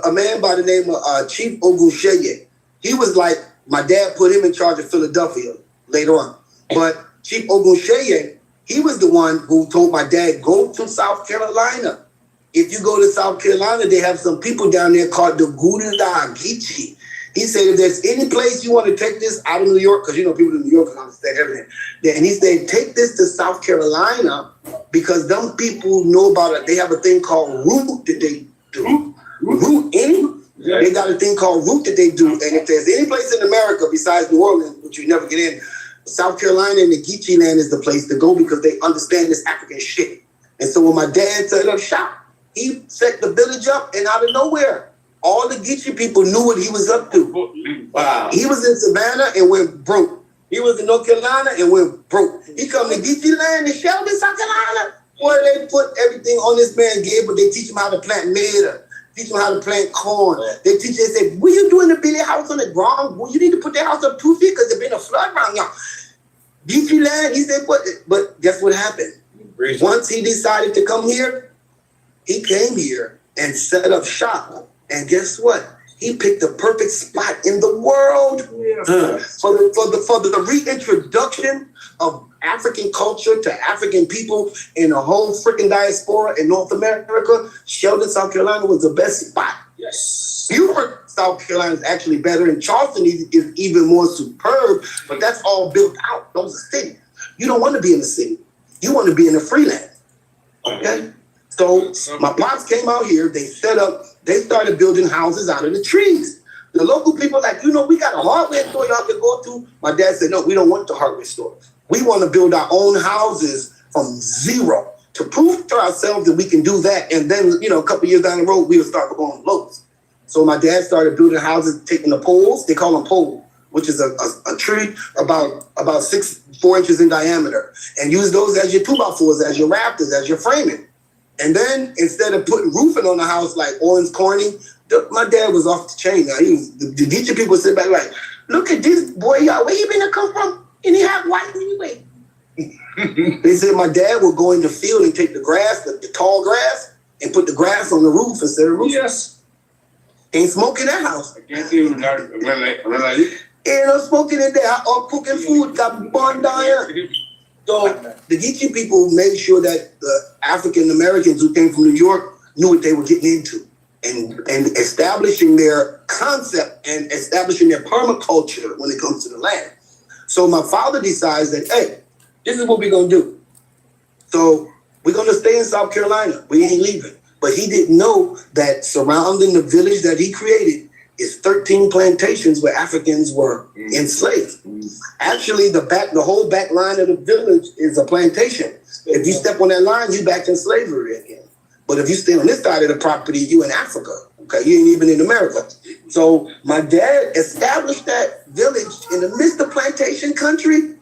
a man by the name of Chief Ogunseye, he was like, my dad put him in charge of Philadelphia later on. But Chief Ogunseye, he was the one who told my dad, go to South Carolina. If you go to South Carolina, they have some people down there called the Gouda Geechee. He said, if there's any place you want to take this out of New York, because you know people in New York can understand everything. And he said, take this to South Carolina because them people know about it. They have a thing called root that they do. Rooting. Yeah. They got a thing called root that they do. And if there's any place in America besides New Orleans, which you never get in, South Carolina and the Geechee land is the place to go because they understand this African shit. And so when my dad set up shop, he set the village up, and out of nowhere, all the Geechee people knew what he was up to.
Wow.
He was in Savannah and went broke. He was in North Carolina and went broke. He come to Geechee land in Sheldon, South Carolina. Boy, they put everything on this man's game, but they teach him how to plant maize, teach him how to plant corn. They say, what you doing to build a house on the ground? Well, you need to put that house up 2 feet because there's been a flood around y'all. Geechee land, he said, but guess what happened? Once he decided to come here, he came here and set up shop. And guess what? He picked the perfect spot in the world for the reintroduction of African culture to African people in the whole freaking diaspora in North America. Sheldon, South Carolina was the best spot.
Yes.
Beaufort, South Carolina is actually better, and Charleston is even more superb, but that's all built out. Those are cities. You don't want to be in the city. You want to be in the free land. Okay? So my pops came out here, they started building houses out of the trees. The local people like, we got a hardware store y'all can go to. My dad said, no, we don't want the hardware store. We want to build our own houses from zero to prove to ourselves that we can do that. And then, a couple years down the road, we'll start going lows. So my dad started building houses, taking the poles, they call them poles, which is a tree about 4 inches in diameter, and use those as your 2x4s, as your rafters, as your framing. And then instead of putting roofing on the house like Owens Corning, my dad was off the chain. Now, the Geechee people sit back like, look at this boy, y'all, where you been to come from? And he had white anyway. They said my dad would go in the field and take the grass, the tall grass, and put the grass on the roof instead of roof.
Yes.
Ain't smoking that house.
I can't see when I
Ain't no smoking in there. Or cooking food, got burned down here. So the Geechee people made sure that the African Americans who came from New York knew what they were getting into, and establishing their concept and establishing their permaculture when it comes to the land. So my father decides that, hey, this is what we're gonna do. So we're gonna stay in South Carolina. We ain't leaving. But he didn't know that surrounding the village that he created is 13 plantations where Africans were enslaved. Actually, the whole back line of the village is a plantation. If you step on that line, you back in slavery again. But if you stay on this side of the property, you in Africa. Okay, you ain't even in America. So my dad established that village in the midst of plantation country.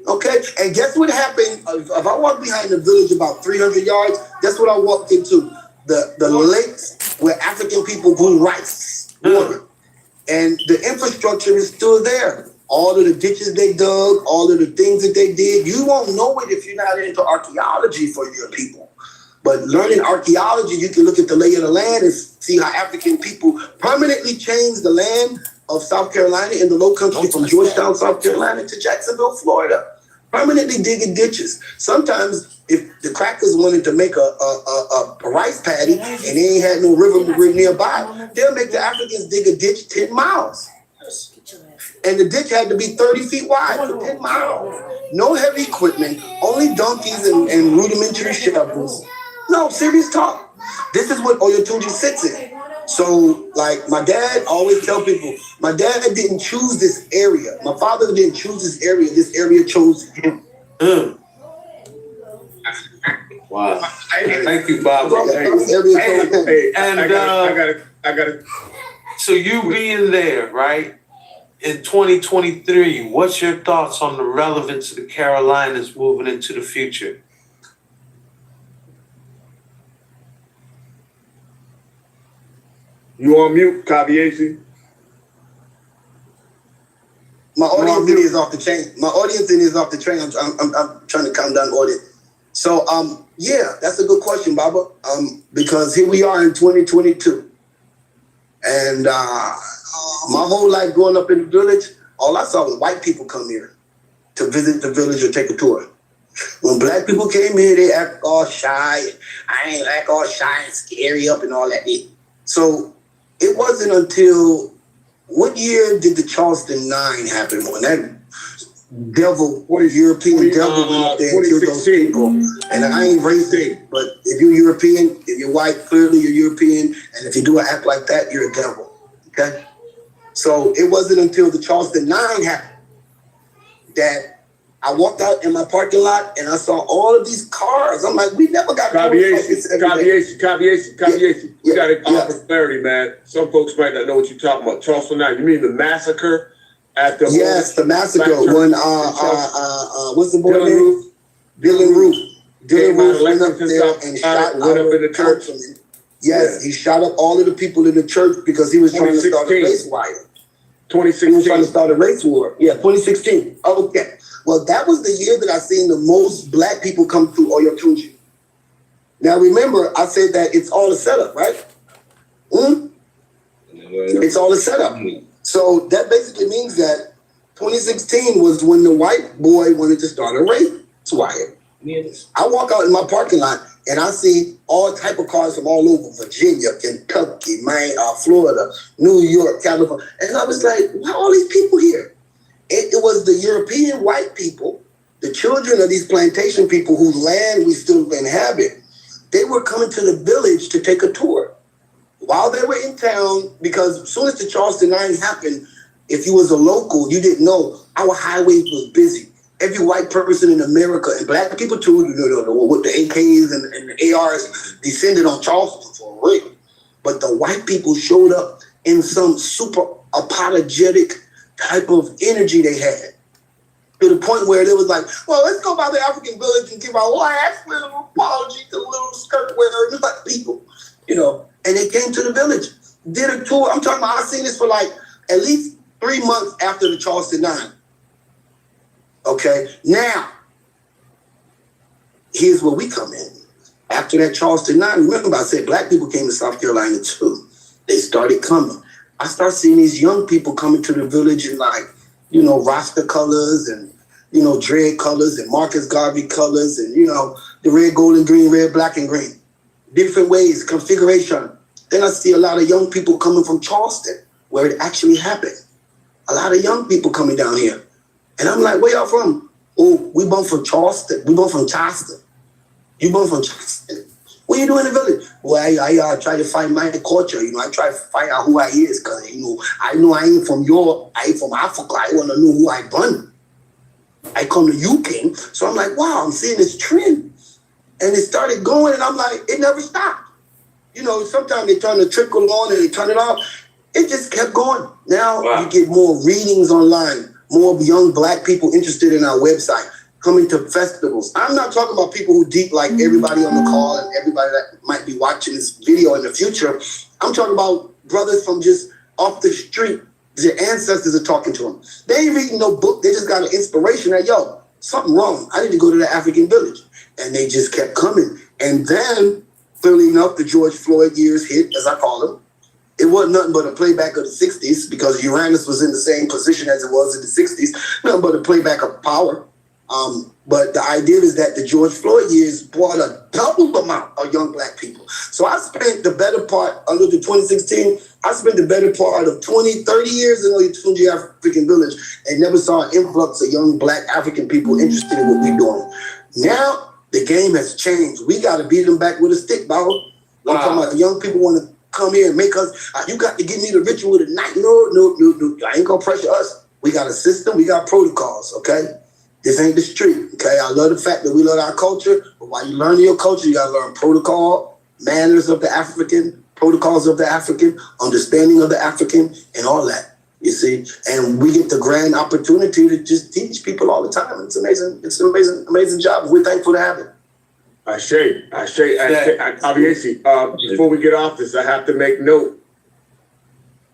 Okay, and guess what happened? If I walked behind the village about 300 yards, guess what I walked into? The lakes where African people grew rice, water. And the infrastructure is still there. All of the ditches they dug, all of the things that they did. You won't know it if you're not into archaeology for your people. But learning archaeology, you can look at the lay of the land and see how African people permanently changed the land of South Carolina in the Low Country from Georgetown, South Carolina to Jacksonville, Florida. Permanently digging ditches. Sometimes if the crackers wanted to make a rice paddy and they ain't had no river nearby, they'll make the Africans dig a ditch 10 miles. And the ditch had to be 30 feet wide for 10 miles. No heavy equipment, only donkeys and rudimentary shovels. No, serious talk. This is what Oyotunji sits in. So, like, my dad always tell people, my dad didn't choose this area. My father didn't choose this area. This area chose him.
Wow. Thank you, Bob.
Hey,
And
I gotta.
so you being there, right? In 2023, what's your thoughts on the relevance of the Carolinas moving into the future?
You on mute, Kabiesi?
My audience in is off the chain. My audience in is off the train. I'm trying to calm down the audience. So, yeah, that's a good question, Baba. Because here we are in 2022. And my whole life growing up in the village, all I saw was white people come here to visit the village or take a tour. When black people came here, they act all shy. I ain't act all shy and scary up and all that. So it wasn't until, what year did the Charleston 9 happen? When that devil, European devil went up there and killed those people. And I ain't racist, but if you're European, if you're white, clearly you're European. And if you do an act like that, you're a devil. Okay? So it wasn't until the Charleston 9 happened that I walked out in my parking lot and I saw all of these cars. I'm like, we never got
Kabiesi. We got to offer clarity, man. Some folks might not know what you're talking about. Charleston 9, you mean the massacre at the...
Yes, the massacre when, what's the boy name? Dylan Roof. Dylan Roof went up there and shot
went up in the church.
Yes, he shot up all of the people in the church because he was trying to start a race wire.
2016.
He was trying to start a race war. Yeah, 2016. Okay. Well, that was the year that I seen the most black people come through Oyotunji. Now, remember, I said that it's all a setup, right? It's all a setup. So that basically means that 2016 was when the white boy wanted to start a race wire. I walk out in my parking lot and I see all type of cars from all over Virginia, Kentucky, Florida, New York, California. And I was like, why are all these people here? It was the European white people, the children of these plantation people whose land we still inhabit. They were coming to the village to take a tour. While they were in town, because as soon as the Charleston 9 happened, if you was a local, you didn't know, our highways was busy. Every white person in America, and black people too, with the AKs and the ARs, descended on Charleston for real. But the white people showed up in some super apologetic type of energy they had, to the point where it was like, well, let's go by the African village and give our last little apology to the little skirt wearing black people, and they came to the village, did a tour. I'm talking about, I seen this for like at least 3 months after the Charleston 9. Okay, now, here's where we come in. After that Charleston 9, remember I said black people came to South Carolina too. They started coming. I start seeing these young people coming to the village in Rasta colors and, dread colors and Marcus Garvey colors and, the red, gold, and green, red, black, and green. Different ways, configuration. Then I see a lot of young people coming from Charleston, where it actually happened. A lot of young people coming down here. And I'm like, where y'all from? Oh, we both from Charleston. We both from Charleston. You both from Charleston. What you doing in the village? Well, I try to find my culture. I try to find out who I is, because, I know I ain't from Europe. I ain't from Africa. I want to know who I born. I come to UK. So I'm like, wow, I'm seeing this trend. And it started going, and I'm like, it never stopped. Sometimes they turn the trickle on and they turn it off. It just kept going. Now You get more readings online, more young black people interested in our website, coming to festivals. I'm not talking about people who deep like everybody on the call and everybody that might be watching this video in the future. I'm talking about brothers from just off the street. Their ancestors are talking to them. They ain't reading no book. They just got an inspiration that, yo, something wrong. I need to go to the African village. And they just kept coming. And then, clearly enough, the George Floyd years hit, as I call them. It wasn't nothing but a playback of the 60s, because Uranus was in the same position as it was in the 60s. Nothing but a playback of power. But the idea is that the George Floyd years brought a double amount of young black people. So I spent the better part, under the 2016, I spent the better part of 20, 30 years in Oyotunji African Village and never saw an influx of young black African people interested in what we're doing. Now, the game has changed. We got to beat them back with a stick, bro. I'm talking about young people want to come here and make us, you got to give me the ritual tonight. No. I ain't going to pressure us. We got a system. We got protocols, okay? This ain't the street, okay? I love the fact that we love our culture, but while you learn your culture, you got to learn protocol, manners of the African, protocols of the African, understanding of the African, and all that, you see? And we get the grand opportunity to just teach people all the time. It's amazing. It's an amazing job. We're thankful to have it.
Obviously, before we get off this, I have to make note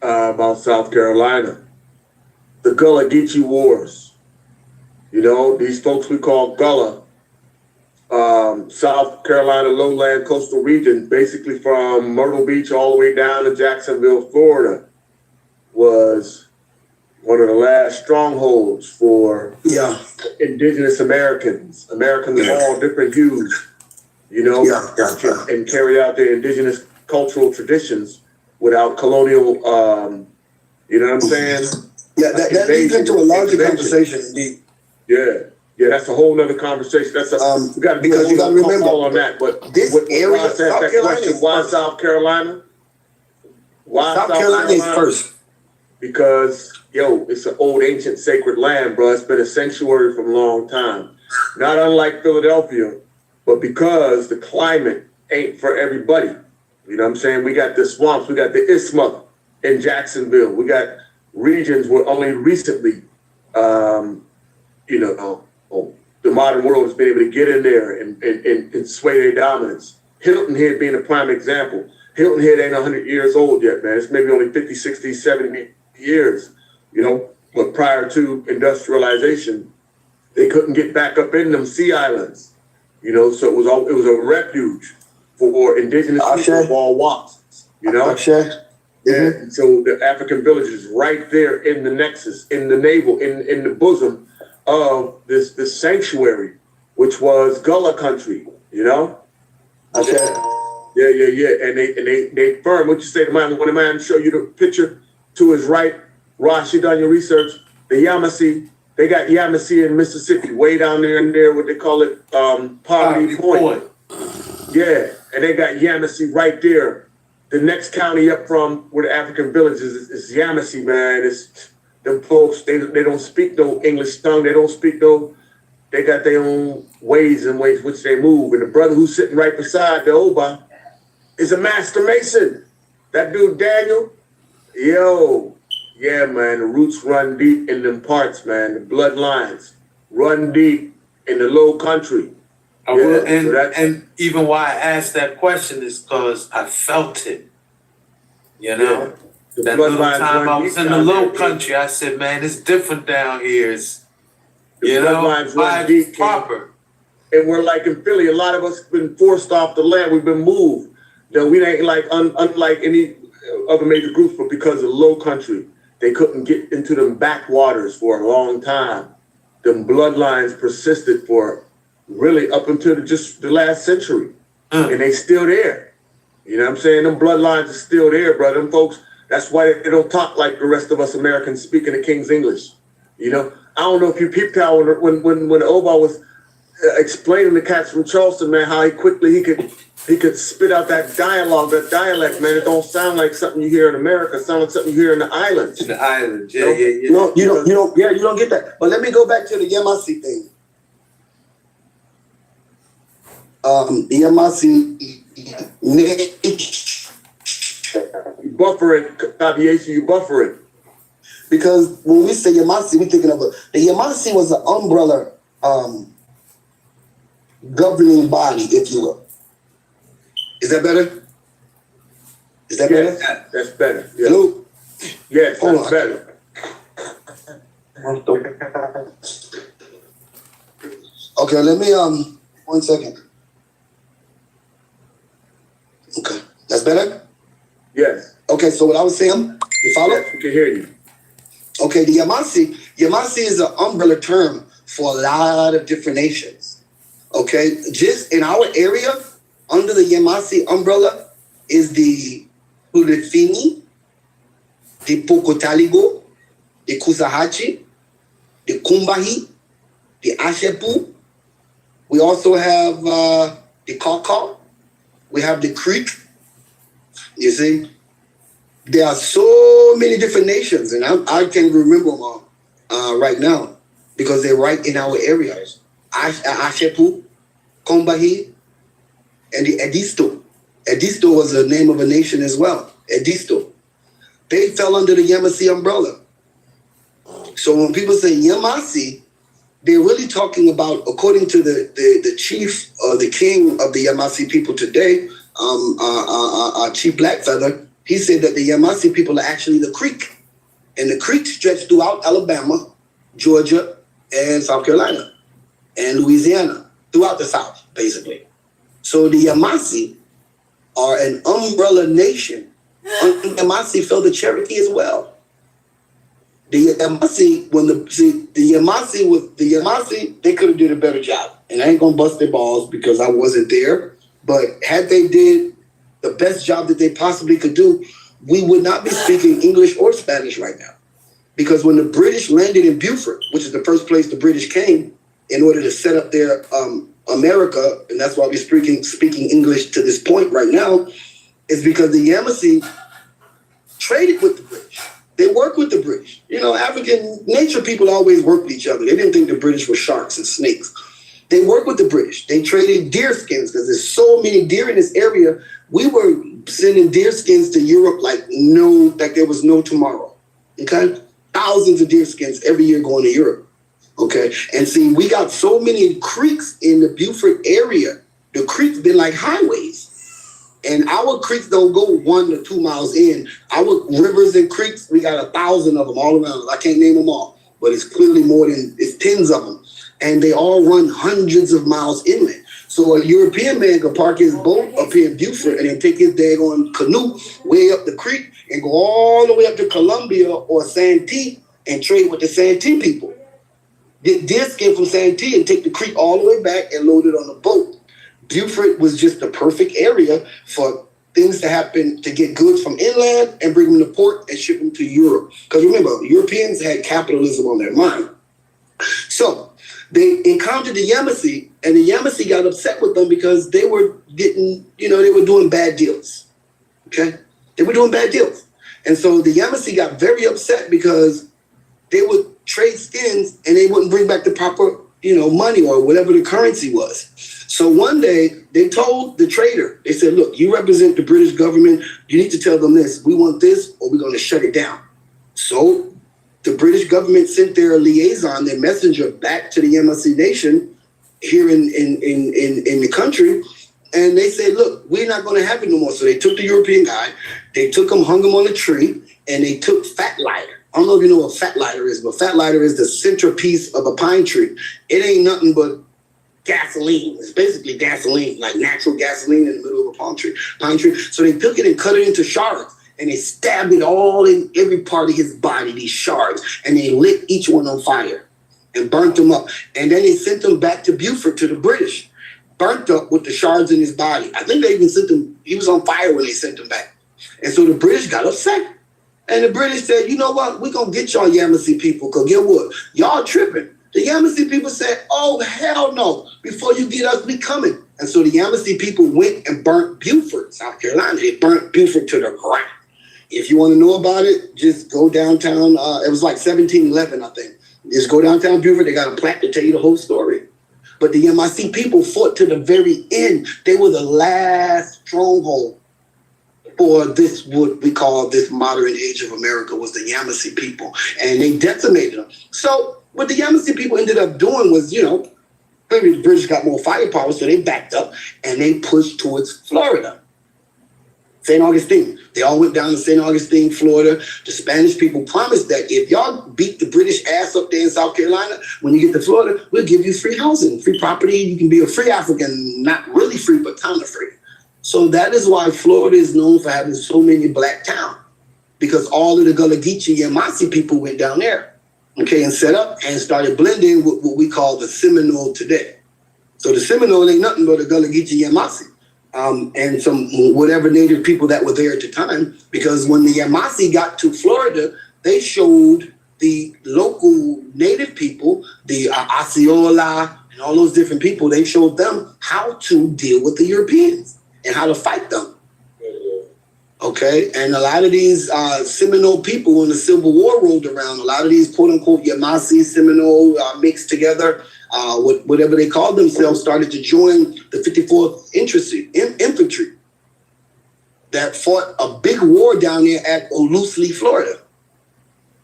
about South Carolina. The Gullah Geechee Wars. You know, these folks we call Gullah, South Carolina lowland coastal region, basically from Myrtle Beach all the way down to Jacksonville, Florida, was one of the last strongholds for indigenous Americans of all different hues, you know, and carry out their indigenous cultural traditions without colonial, you know what I'm saying?
Yeah, that leads into a larger conversation, indeed.
Yeah, that's a whole nother conversation. That's we got to do a remember on that. But
this area, South Carolina,
why South Carolina? Why
South Carolina is first?
Because it's an old ancient sacred land, bro. It's been a sanctuary for a long time. Not unlike Philadelphia, but because the climate ain't for everybody. You know what I'm saying? We got the swamps, we got the isthmus in Jacksonville. We got regions where only recently the modern world has been able to get in there and sway their dominance. Hilton Head being a prime example. Hilton Head ain't 100 years old yet, man. It's maybe only 50, 60, 70 years, you know. But prior to industrialization, they couldn't get back up in them sea islands, you know. So it was a refuge for indigenous people of all walks, you know. And so the African villages right there in the nexus, in the navel, in the bosom of this sanctuary, which was Gullah country, you know? Yeah. And they firm. What you say to man, when a man show you the picture to his right, Ross, you done your research, the Yamasee, they got Yamasee in Mississippi, way down there in there, what they call it, Poverty Point. Yeah, and they got Yamasee right there. The next county up from where the African village is Yamasee, man. It's them folks, they don't speak no English tongue. They don't speak they got their own ways in which they move. And the brother who's sitting right beside the Ogbe is a master mason. That dude, Daniel, yeah, man, the roots run deep in them parts, man. The bloodlines run deep in the low country.
And even why I asked that question is because I felt it, you know? Yeah. That little time I was in the low country, I said, man, it's different down here. It's,
deep,
proper.
And we're like in Philly, a lot of us been forced off the land. We've been moved. You know, we ain't like, unlike any other major groups, but because of low country, they couldn't get into them backwaters for a long time. Them bloodlines persisted for really up until just the last century. And they still there. You know what I'm saying? Them bloodlines are still there, brother. Them folks, that's why they don't talk like the rest of us Americans speaking the King's English. You know, I don't know if you peeped out when Ogbe was explaining to cats from Charleston, man, how he could spit out that dialogue, that dialect, man. It don't sound like something you hear in America. It sounds like something you hear in the islands.
In the islands, yeah.
No, you don't get that. But let me go back to the Yamasee thing. The Yamasee
you buffering.
Because when we say Yamasee, we're thinking of the Yamasee was an umbrella governing body, if you will. Is that better?
That's better. Yeah.
Hello?
Yes, that's better.
Okay, let me 1 second. Okay, that's better?
Yes.
Okay, so what I was saying, you follow?
Yes, we can hear you.
Okay, the Yamasee is an umbrella term for a lot of different nations. Okay, just in our area, under the Yamasi umbrella, is the Hulefini, the Pokotaligo, the Kusahachi, the Kumbahi, the Ashepu. We also have the Kaka. We have the Creek. You see, there are so many different nations, and I can't remember them all right now because they're right in our areas. Ashepu, Kumbahi, and the Edisto. Edisto was the name of a nation as well. Edisto. They fell under the Yamasi umbrella. So when people say Yamasi, they're really talking about, according to the chief or the king of the Yamasi people today, Chief Blackfeather, he said that the Yamasi people are actually the Creek. And the Creek stretched throughout Alabama, Georgia, and South Carolina, and Louisiana, throughout the South, basically. So the Yamasi are an umbrella nation. Yamasi fell the Cherokee as well. The Yamasi, they could have did a better job. And I ain't gonna bust their balls because I wasn't there. But had they did the best job that they possibly could do, we would not be speaking English or Spanish right now. Because when the British landed in Beaufort, which is the first place the British came in order to set up their America, and that's why we're speaking English to this point right now, is because the Yamasi traded with the British. They worked with the British. You know, African nature people always worked with each other. They didn't think the British were sharks and snakes. They worked with the British. They traded deer skins because there's so many deer in this area. We were sending deer skins to Europe like there was no tomorrow. Okay? Thousands of deer skins every year going to Europe. Okay? And see, we got so many creeks in the Beaufort area. The creeks been like highways. And our creeks don't go 1 to 2 miles in. Our rivers and creeks, we got 1,000 of them all around. I can't name them all, but it's clearly it's tens of them. And they all run hundreds of miles inland. So a European man could park his boat up here in Beaufort and then take his daggone canoe way up the creek and go all the way up to Columbia or Santee and trade with the Santee people. Get deer skin from Santee and take the creek all the way back and load it on a boat. Beaufort was just the perfect area for things to happen, to get goods from inland and bring them to port and ship them to Europe. Because remember, Europeans had capitalism on their mind. So they encountered the Yamasi, and the Yamasi got upset with them because they were getting, they were doing bad deals. Okay? They were doing bad deals. And so the Yamasi got very upset because they would trade skins and they wouldn't bring back the proper, money or whatever the currency was. So one day they told the trader, they said, look, you represent the British government. You need to tell them this. We want this or we're going to shut it down. So the British government sent their liaison, their messenger, back to the Yamasi Nation here in the country. And they said, look, we're not going to have it no more. So they took the European guy, they took him, hung him on a tree, and they took fat lighter. I don't know if you know what fat lighter is, but fat lighter is the centerpiece of a pine tree. It ain't nothing but gasoline. It's basically gasoline, like natural gasoline in the middle of a pine tree. So they took it and cut it into shards, and they stabbed it all in every part of his body, these shards, and they lit each one on fire and burnt them up. And then they sent them back to Beaufort to the British, burnt up with the shards in his body. I think they even sent him, he was on fire when they sent him back. And so the British got upset. And the British said, you know what, we're going to get y'all Yamasi people, because get what? Y'all tripping. The Yamasi people said, oh, hell no. Before you get us, we coming. And so the Yamasi people went and burnt Beaufort, South Carolina. They burnt Beaufort to the ground. If you want to know about it, just go downtown. It was like 1711, I think. Just go downtown Beaufort. They got a plaque to tell you the whole story. But the Yamasi people fought to the very end. They were the last stronghold for this, what we call this modern age of America, was the Yamasi people. And they decimated them. So what the Yamasi people ended up doing was, maybe the British got more firepower, so they backed up and they pushed towards Florida. St. Augustine. They all went down to St. Augustine, Florida. The Spanish people promised that if y'all beat the British ass up there in South Carolina, when you get to Florida, we'll give you free housing, free property. You can be a free African, not really free, but kind of free. So that is why Florida is known for having so many black towns, because all of the Gullah Geechee Yamasi people went down there. okay, and set up and started blending with what we call the Seminole today. So the Seminole ain't nothing but a Gullah Geechee Yamasi. And some whatever native people that were there at the time, because when the Yamasi got to Florida, they showed the local native people, the Osceola and all those different people, they showed them how to deal with the Europeans and how to fight them. Okay, and a lot of these Seminole people, when the Civil War rolled around, a lot of these quote-unquote Yamasi, Seminole mixed together, whatever they called themselves, started to join the 54th Infantry that fought a big war down there at Olusley, Florida.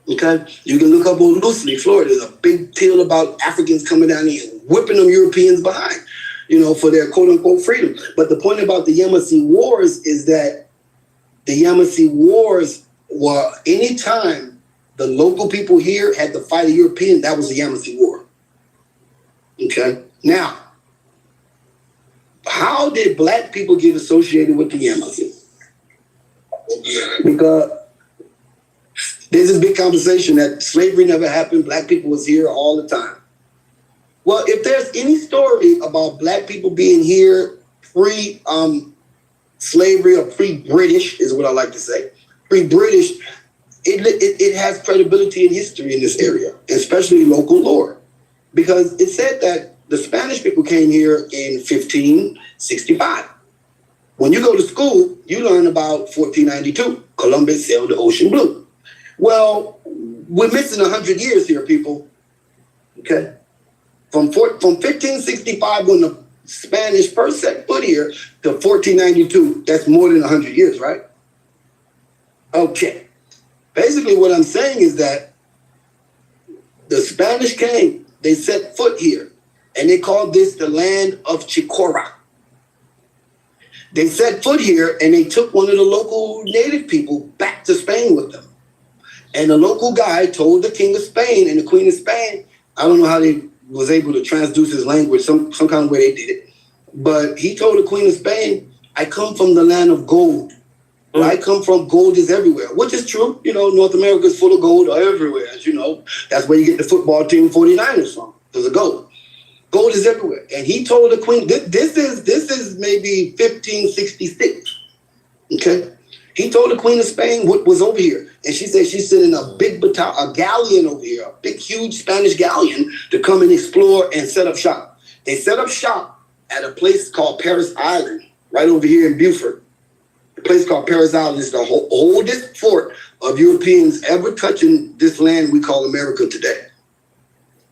Okay, you can look up Olusley, Florida. There's a big tale about Africans coming down here and whipping them Europeans behind, for their quote-unquote freedom. But the point about the Yamasee Wars is that the Yamasee Wars were anytime the local people here had to fight a European, that was the Yamasee War. Okay. Now, how did black people get associated with the Yamasee? Because there's this big conversation that slavery never happened, black people was here all the time. Well, if there's any story about black people being here pre-slavery or pre-British is what I like to say, pre-British, it has credibility in history in this area, especially local lore. Because it said that the Spanish people came here in 1565. When you go to school, you learn about 1492. Columbus sailed the ocean blue. Well, we're missing 100 years here, people. Okay? From 1565, when the Spanish first set foot here, to 1492, that's more than 100 years, right? Okay. Basically, what I'm saying is that the Spanish came, they set foot here, and they called this the land of Chicora. They set foot here, and they took one of the local native people back to Spain with them. And the local guy told the King of Spain and the Queen of Spain, I don't know how they was able to transduce his language, some kind of way they did it, but he told the Queen of Spain, I come from the land of gold. Where I come from, gold is everywhere, which is true. North America is full of gold everywhere, as you know. That's where you get the football team 49ers from, because of gold. Gold is everywhere. And he told the Queen, this is maybe 1566, okay? He told the Queen of Spain what was over here. And she said she's sending a big a galleon over here, a big, huge Spanish galleon to come and explore and set up shop. They set up shop at a place called Paris Island, right over here in Beaufort. A place called Paris Island is the oldest fort of Europeans ever touching this land we call America today.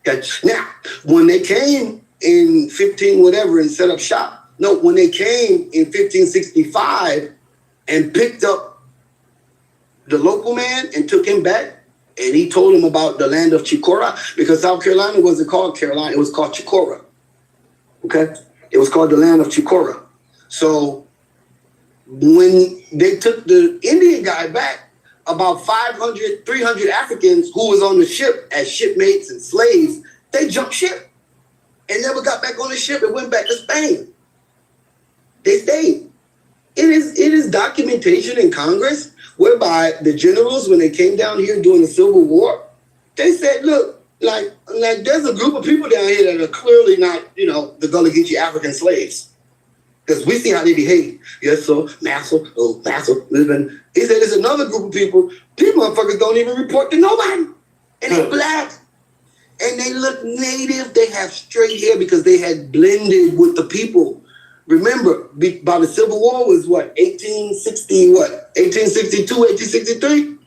Okay. Now, when they came in 15 whatever and set up shop, when they came in 1565 and picked up the local man and took him back, and he told him about the land of Chicora, because South Carolina wasn't called Carolina, it was called Chicora. Okay? It was called the land of Chicora. So when they took the Indian guy back, about 300 Africans who was on the ship as shipmates and slaves, they jumped ship and never got back on the ship and went back to Spain. They stayed. It is documentation in Congress whereby the generals, when they came down here during the Civil War, they said, look, like there's a group of people down here that are clearly not, the Gullah Geechee African slaves. Because we see how they behave. Yes, sir, master, living. He said there's another group of people, these motherfuckers don't even report to nobody. And they're black. And they look native. They have straight hair because they had blended with the people. Remember, by the Civil War was 1862, 1863?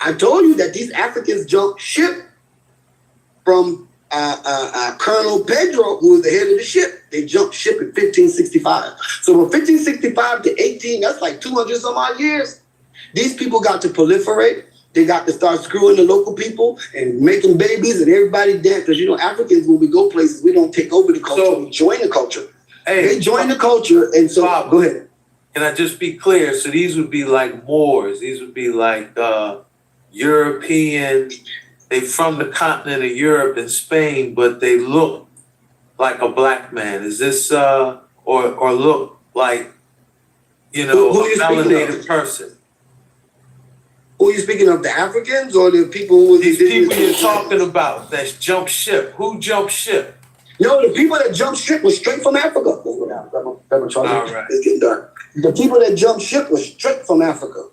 I told you that these Africans jumped ship from Colonel Pedro, who was the head of the ship. They jumped ship in 1565. So from 1565 to 18, that's like 200 some odd years. These people got to proliferate. They got to start screwing the local people and making babies, and everybody dance. Because Africans, when we go places, we don't take over the culture, we join the culture.
Hey,
they join the culture, and so
Bob,
go ahead.
Can I just be clear? So these would be like Moors. These would be like European. They from the continent of Europe and Spain, but they look like a black man. Is this or look like a melanated person?
Who are you speaking of? The Africans or the people who was
These
indigenous?
people you're talking about that jumped ship. Who jumped ship?
No, the people that jumped ship was straight from Africa.
All right.
It's getting dark. The people that jumped ship was straight from Africa.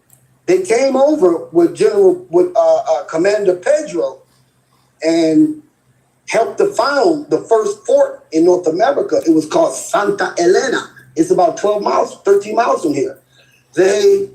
They came over with Commander Pedro and helped to found the first port in North America. It was called Santa Elena. It's about 12 miles, 13 miles from here. They